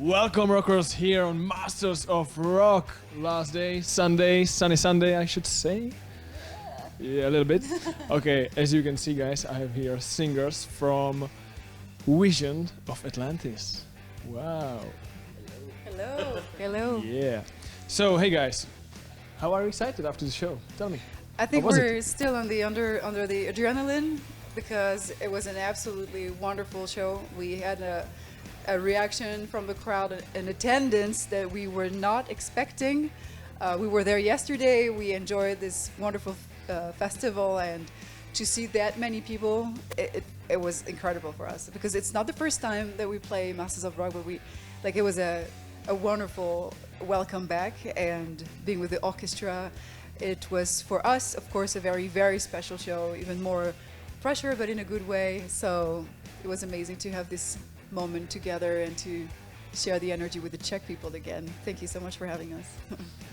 Welcome rockers here on Masters of Rock. Last day, Sunday, sunny Sunday I should say. Yeah, a little bit. Okay, as you can see guys, I have here singers from Visions of Atlantis. Wow. Hello. Hello. Yeah. So hey guys, how are you excited after the show? Tell me. I think we're still on the under the adrenaline because it was an absolutely wonderful show. We had a reaction from the crowd in attendance that we were not expecting. We were there yesterday. We enjoyed this wonderful festival, and to see that many people, it was incredible for us because it's not the first time that we play Masters of Rock, but it was a wonderful welcome back, and being with the orchestra, it was for us, of course, a very, very special show, even more pressure, but in a good way. So it was amazing to have this moment together and to share the energy with the Czech people again. Thank you so much for having us.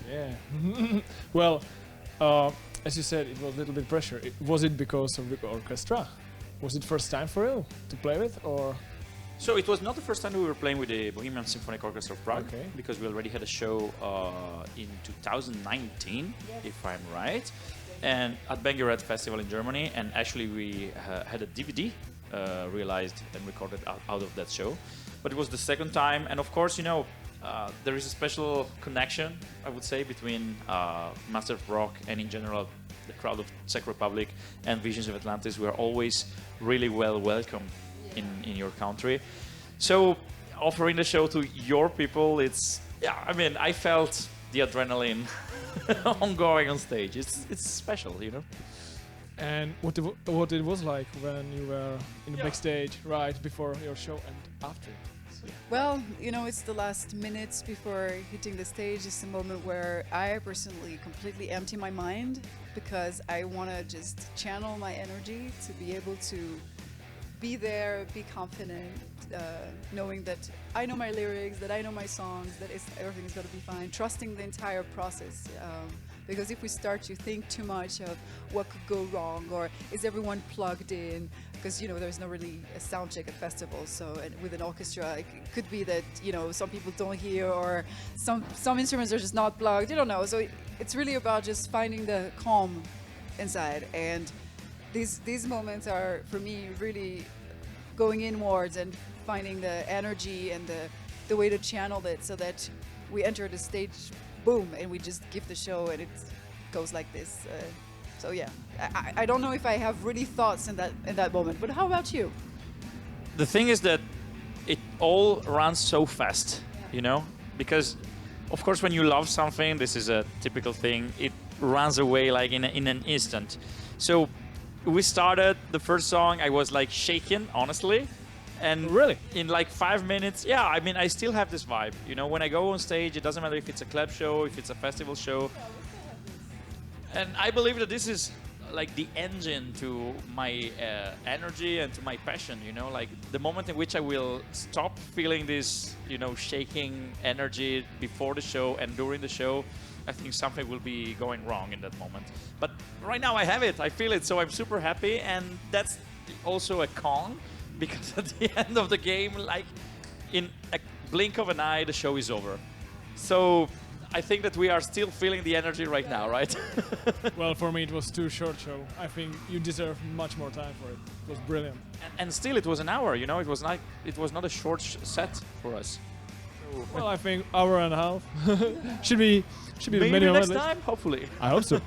Yeah. Well, as you said, it was a little bit pressure. Was it because of the orchestra? Was it first time for you to play with, or? So it was not the first time we were playing with the Bohemian Symphony Orchestra of Prague, okay, because we already had a show in 2019, yes, if I'm right, and at Bangerad Festival in Germany, and actually we had a DVD realized and recorded out of that show. But it was the second time, and of course, you know, there is a special connection, I would say, between Master of Rock and in general the crowd of Czech Republic and Visions of Atlantis. We are always really well welcomed in your country. So offering the show to your people, it's, yeah, I mean, I felt the adrenaline ongoing on stage. It's special, you know. And what it was like when you were in the backstage right before your show and after? Well, you know, it's the last minutes before hitting the stage. It's a moment where I personally completely empty my mind because I want to just channel my energy to be able to be there, be confident, knowing that I know my lyrics, that I know my songs, that everything is going to be fine, trusting the entire process. Because if we start to think too much of what could go wrong, or is everyone plugged in, because, you know, there's no really a sound check at festivals, so with an orchestra it could be that, you know, some people don't hear, or some instruments are just not plugged, you don't know. So it's really about just finding the calm inside, and these moments are for me really going inwards and finding the energy and the way to channel it so that we enter the stage, boom, and we just give the show, and it goes like this. So yeah, I don't know if I have really thoughts in that moment, but how about you? The thing is that it all runs so fast, you know, because of course when you love something, this is a typical thing, it runs away like in an instant. So we started the first song, I was like shaking, honestly. And really, in like 5 minutes, yeah, I mean, I still have this vibe. You know, when I go on stage, it doesn't matter if it's a club show, if it's a festival show. And I believe that this is like the engine to my energy and to my passion, you know, like the moment in which I will stop feeling this, you know, shaking energy before the show and during the show, I think something will be going wrong in that moment. But right now I have it, I feel it, so I'm super happy, and that's also a con. Because at the end of the game, like in a blink of an eye, the show is over. So I think that we are still feeling the energy right now, right? Well, for me it was too short show. I think you deserve much more time for it. It was brilliant. And still, it was an hour. You know, it was not a short set for us. So well, I think hour and a half should be maybe many next time, hopefully. I hope so.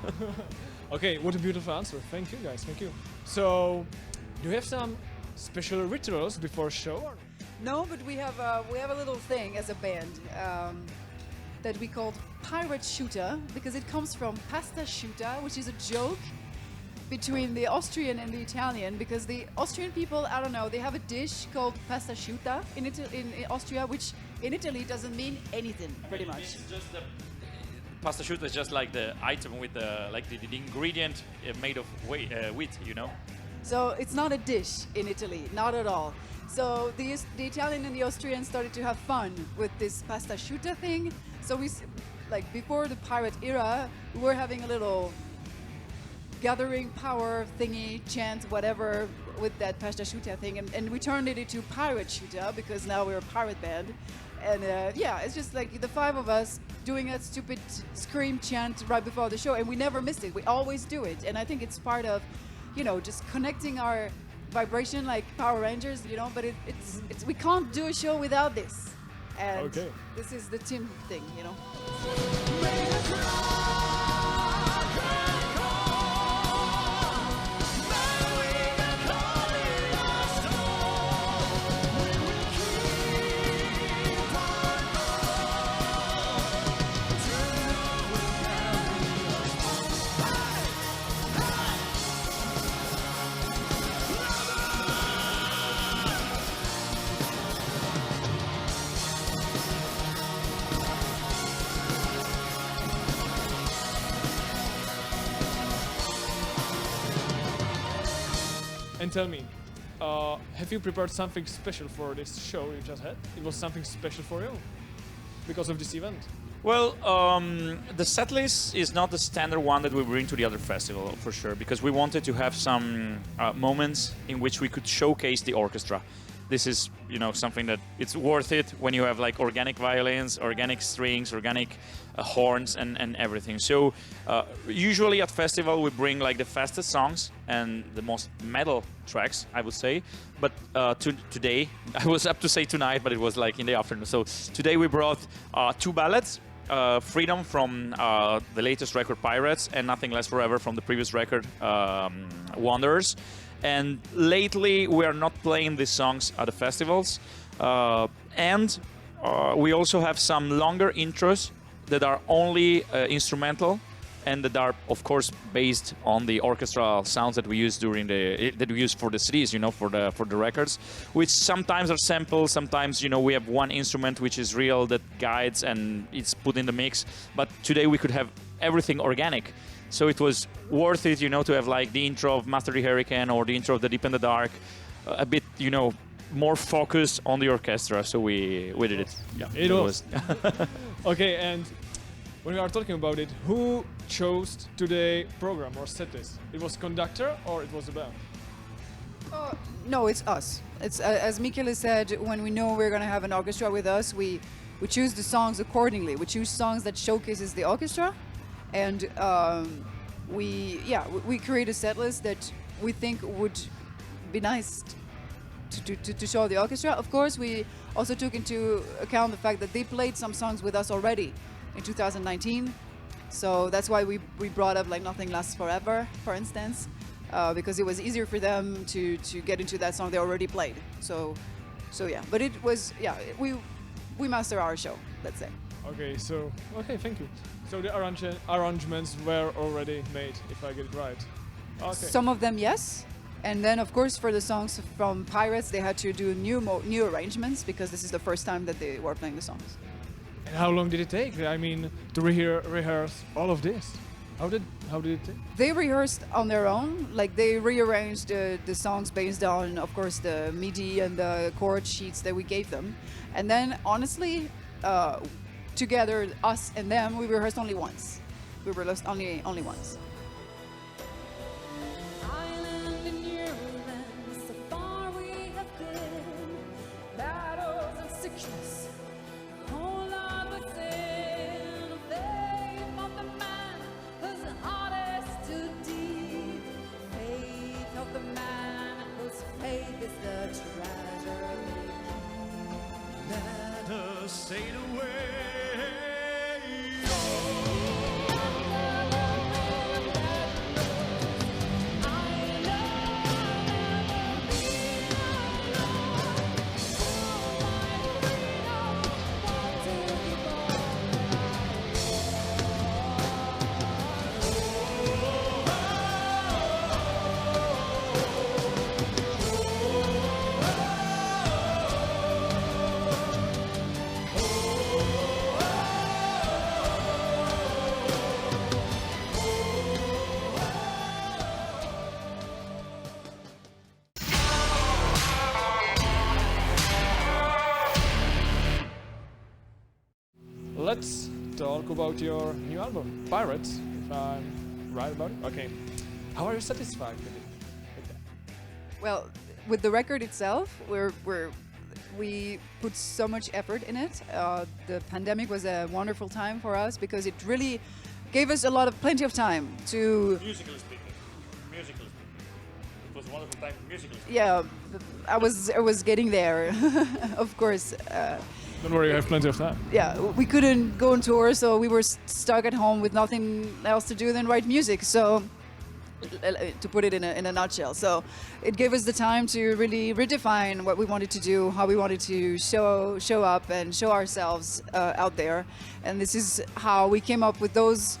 Okay, what a beautiful answer. Thank you, guys. Thank you. So, do you have some special rituals before show? No, but we have a little thing as a band that we called pirate shooter, because it comes from pasta shooter, which is a joke between the Austrian and the Italian, because the Austrian people, I don't know, they have a dish called pasta shooter in Austria, which in Italy doesn't mean anything, pretty much. It's just the pasta shooter is just like the item with the ingredient made of wheat, you know. So it's not a dish in Italy, not at all. So the Italian and the Austrian started to have fun with this pasta asciutta thing. So we, like before the pirate era, we were having a little gathering power thingy, chant, whatever, with that Pashta Shuta thing, and we turned it into Pirate Shuta because now we're a pirate band. And yeah, it's just like the five of us doing that stupid scream chant right before the show, and we never missed it. We always do it, and I think it's part of, you know, just connecting our vibration like Power Rangers, you know. But it's we can't do a show without this, and this is the team thing, you know. And tell me, have you prepared something special for this show you just had? It was something special for you because of this event? Well, the set list is not the standard one that we bring to the other festival, for sure, because we wanted to have some moments in which we could showcase the orchestra. This is, you know, something that it's worth it when you have like organic violins, organic strings, organic horns and everything. So usually at festival we bring like the fastest songs and the most metal tracks, I would say. But today, I was up to say tonight, but it was like in the afternoon. So today we brought two ballads. Freedom from the latest record Pirates and Nothing Lasts Forever from the previous record Wanderers. And lately we are not playing these songs at the festivals, and we also have some longer intros that are only instrumental and that are of course based on the orchestral sounds that we use during that we use for the CDs, you know, for the records, which sometimes are samples, sometimes, you know, we have one instrument which is real that guides and it's put in the mix. But today we could have everything organic. So it was worth it, you know, to have like the intro of Master the Hurricane or the intro of The Deep in the Dark, a bit, you know, more focused on the orchestra. So we did it. Yeah, it was. Okay, and when we are talking about it, who chose today's program or set list? It was conductor or it was the band? No, it's us. It's as Michele said, when we know we're gonna have an orchestra with us, we choose the songs accordingly. We choose songs that showcases the orchestra. And we create a set list that we think would be nice to show the orchestra. Of course, we also took into account the fact that they played some songs with us already in 2019. So that's why we brought up like Nothing Lasts Forever, for instance, because it was easier for them to get into that song they already played. So yeah, but it was, we master our show, let's say. Okay, thank you. So the arrangements were already made, if I get it right. Okay. Some of them, yes. And then, of course, for the songs from Pirates, they had to do new arrangements because this is the first time that they were playing the songs. And how long did it take? I mean, to rehearse all of this? How did it take? They rehearsed on their own. Like, they rearranged the songs based on, of course, the MIDI and the chord sheets that we gave them. And then, honestly, together, us and them, we rehearsed only once. We rehearsed only once. Island in your land, so far we have been. Battles and sickness, whole lot of sin. Faith of the man whose heart is too deep. Faith of the man whose faith is the treasure. Let us sail away. Let's talk about your new album, Pirates, if I'm right about it. Okay. How are you satisfied with it? Well, with the record itself, we put so much effort in it. The pandemic was a wonderful time for us because it really gave us plenty of time to. Musically speaking. It was a wonderful time musically speaking. Yeah, I was getting there, of course. Don't worry, you have plenty of time. Yeah, we couldn't go on tour, so we were stuck at home with nothing else to do than write music. So, to put it in a nutshell, so it gave us the time to really redefine what we wanted to do, how we wanted to show up and show ourselves out there. And this is how we came up with those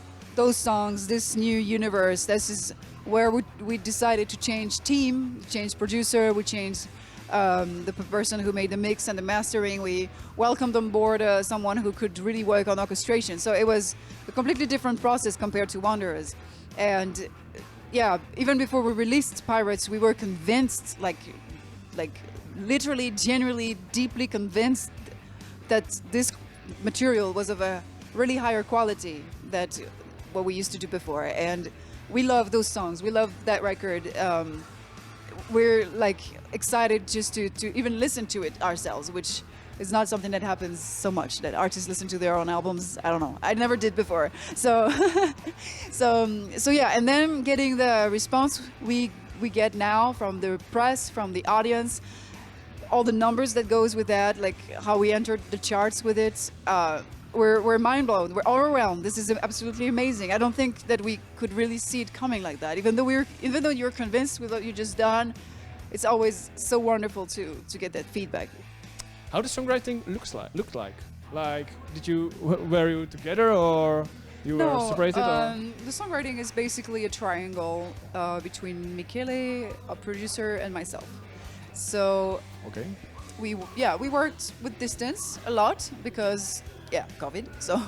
songs, this new universe. This is where we decided to change team, change producer, we changed the person who made the mix and the mastering. We welcomed on board someone who could really work on orchestration. So it was a completely different process compared to Wanderers. And yeah, even before we released Pirates, we were convinced, like literally, genuinely, deeply convinced that this material was of a really higher quality than what we used to do before. And we love those songs. We love that record. We're like excited just to even listen to it ourselves, which is not something that happens so much, that artists listen to their own albums. I don't know. I never did before. So, so yeah. And then getting the response we get now from the press, from the audience, all the numbers that goes with that, like how we entered the charts with it. We're mind blown. We're overwhelmed. This is absolutely amazing. I don't think that we could really see it coming like that. Even though you're convinced with what you just done, it's always so wonderful to get that feedback. How does songwriting look like? Like, were you together or you were separated? The songwriting is basically a triangle between Michele, a producer, and myself. So Okay. we worked with distance a lot because COVID. So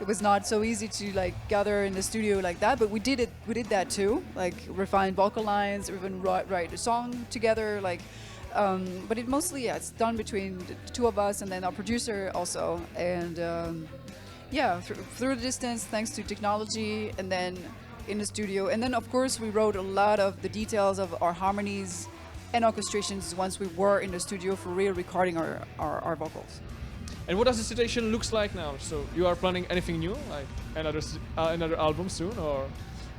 it was not so easy to like gather in the studio like that. But we did that too. Like refine vocal lines, or even write a song together. Like. But it mostly, it's done between the two of us and then our producer also. And through the distance, thanks to technology, and then in the studio. And then, of course, we wrote a lot of the details of our harmonies and orchestrations once we were in the studio for real recording our vocals. And what does the situation looks like now? So you are planning anything new, like another album soon, or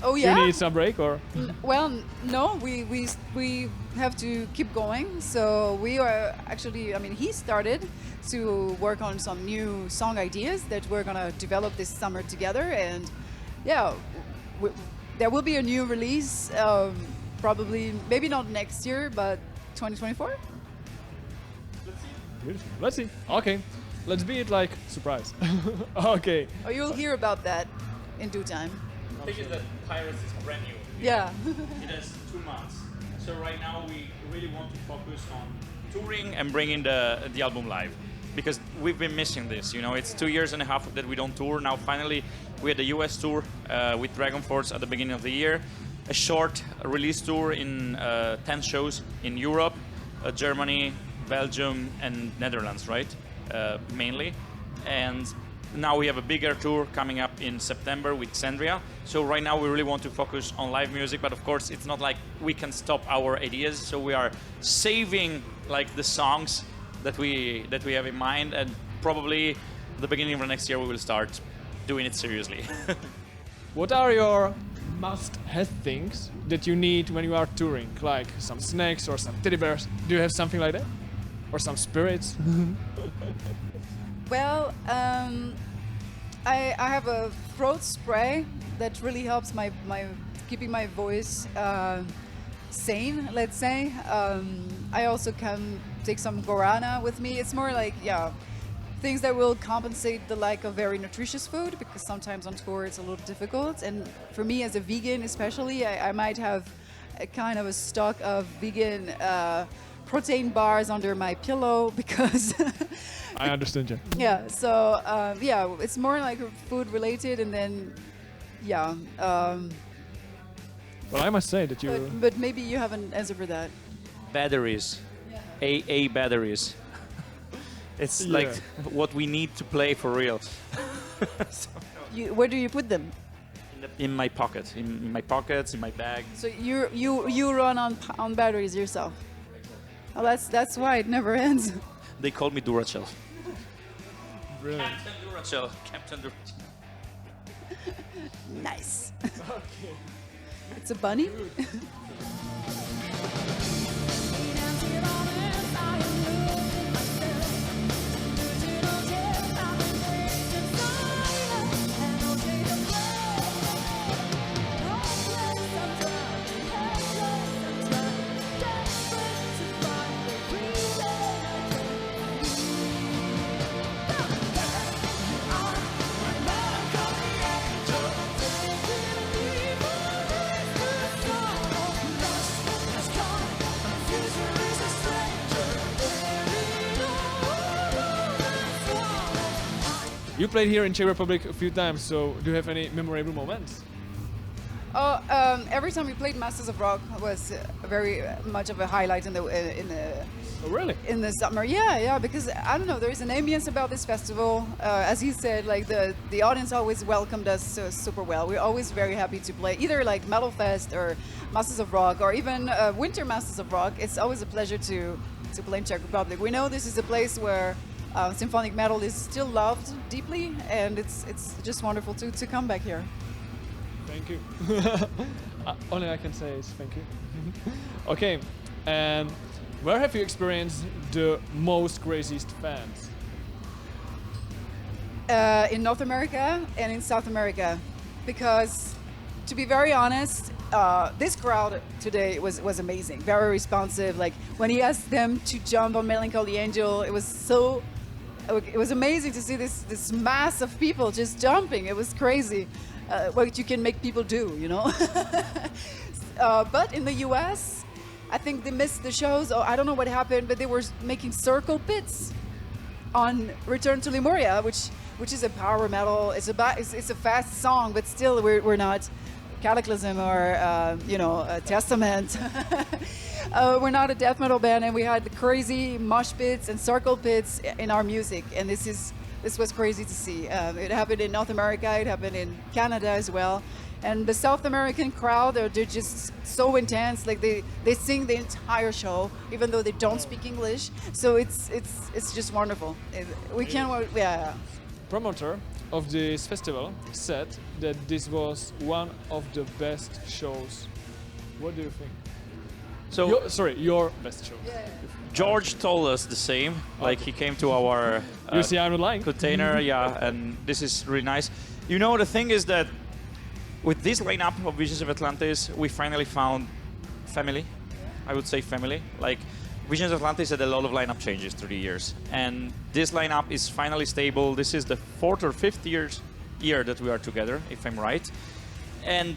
Oh yeah. you need some break, or? Well, no, we have to keep going. So we are actually, I mean, he started to work on some new song ideas that we're gonna develop this summer together, and there will be a new release, probably maybe not next year, but 2024. Let's see. Okay, let's be it like surprise. Okay. Oh, you'll hear about that in due time. The thing is that Pirates is brand new. Yeah. It has 2 months. So right now we really want to focus on touring and bringing the album live, because we've been missing this. You know, it's 2 years and a half that we don't tour. Now finally we had the US tour with Dragon Force at the beginning of the year, a short release tour in 10 shows in Europe, Germany, Belgium, and Netherlands, right? Mainly. And now we have a bigger tour coming up in September with Sandria. So right now we really want to focus on live music, but of course it's not like we can stop our ideas. So we are saving like the songs that we have in mind, and probably the beginning of the next year we will start doing it seriously. What are your must-have things that you need when you are touring? Like some snacks or some teddy bears? Do you have something like that? Or some spirits? Well, I have a throat spray that really helps my keeping my voice sane, let's say. I also can take some guarana with me. It's more like, things that will compensate the lack of very nutritious food, because sometimes on tour it's a little difficult. And for me as a vegan especially, I might have a kind of a stock of vegan protein bars under my pillow, because I understand you. yeah, so it's more like food related, and then Well, I must say that you... but maybe you have an answer for that. Batteries. AA batteries. It's like what we need to play for real. Where do you put them? in my pocket, in my pockets, in my bag. So you run on batteries yourself. Well, that's why it never ends. They call me Duracell. Brilliant. Captain Duracell. Captain Duracell. Nice. It's a bunny. You played here in Czech Republic a few times, so do you have any memorable moments? Every time we played Masters of Rock was very much of a highlight in the Oh, really? in the summer. Yeah, because I don't know, there is an ambience about this festival. As he said, like the audience always welcomed us super well. We're always very happy to play either like Metal Fest or Masters of Rock or even Winter Masters of Rock. It's always a pleasure to play in Czech Republic. We know this is a place where symphonic metal is still loved deeply, and it's just wonderful to come back here. Thank you. Only I can say is thank you. Okay, and where have you experienced the most craziest fans? In North America and in South America, because to be very honest, this crowd today was amazing, very responsive. Like when he asked them to jump on Melancholy Angel, it was amazing to see this mass of people just jumping. It was crazy what you can make people do, you know. But in the U.S., I think they missed the shows. Oh, I don't know what happened, but they were making circle pits on Return to Lemuria, which is a power metal. It's a fast song, but still we're not Cataclysm or Testament. We're not a death metal band, and we had crazy mosh pits and circle pits in our music, and this was crazy to see. It happened in North America, it happened in Canada as well. And the South American crowd, they're just so intense. Like they sing the entire show, even though they don't speak English. So it's just wonderful. We can't, yeah. Promoter of this festival said that this was one of the best shows. What do you think? So Your best show. George told us the same. Like he came to our You see, I'm not lying. container, yeah, and this is really nice. You know, the thing is that with this lineup of Visions of Atlantis, we finally found family. I would say family. Like Visions of Atlantis had a lot of lineup changes through the years, and this lineup is finally stable. This is the 4th or 5th year that we are together, if I'm right. And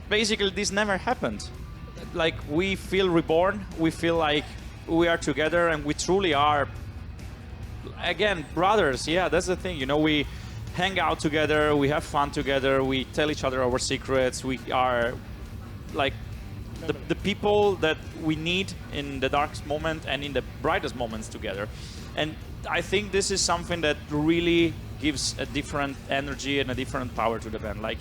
basically, this never happened. Like we feel reborn. We feel like we are together, and we truly are. Again, brothers. Yeah, that's the thing. You know, we hang out together, we have fun together, we tell each other our secrets, we are like the people that we need in the darkest moment and in the brightest moments together. And I think this is something that really gives a different energy and a different power to the band. Like,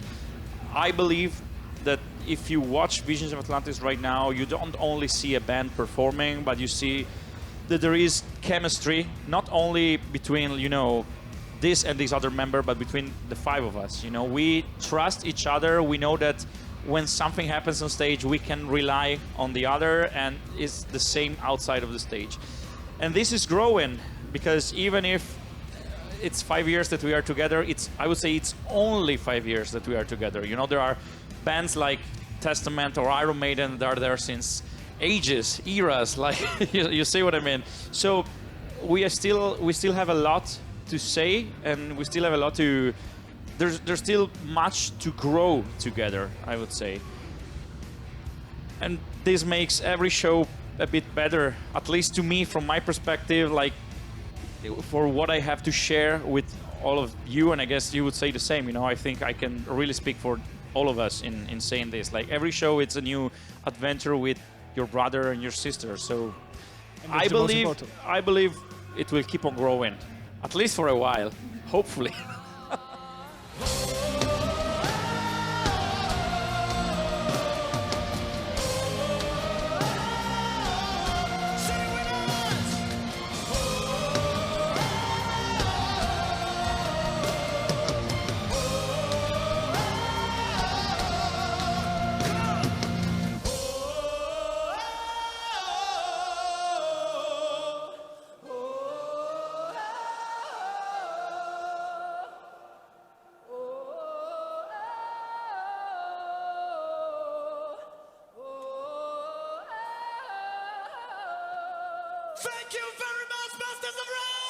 I believe that if you watch Visions of Atlantis right now, you don't only see a band performing, but you see that there is chemistry, not only between, you know, this and this other member, but between the 5 of us. You know, we trust each other. We know that when something happens on stage, we can rely on the other, and it's the same outside of the stage. And this is growing, because even if it's 5 years that we are together, I would say it's only 5 years that we are together. You know, there are bands like Testament or Iron Maiden that are there since ages, eras, like you see what I mean. So we still have a lot to say, and we still have a lot to. There's still much to grow together, I would say. And this makes every show a bit better, at least to me, from my perspective, like for what I have to share with all of you, and I guess you would say the same. You know, I think I can really speak for all of us in saying this. Like every show, it's a new adventure with your brother and your sister. So I believe it will keep on growing, at least for a while, hopefully. Thank you very much, Masters of Rock!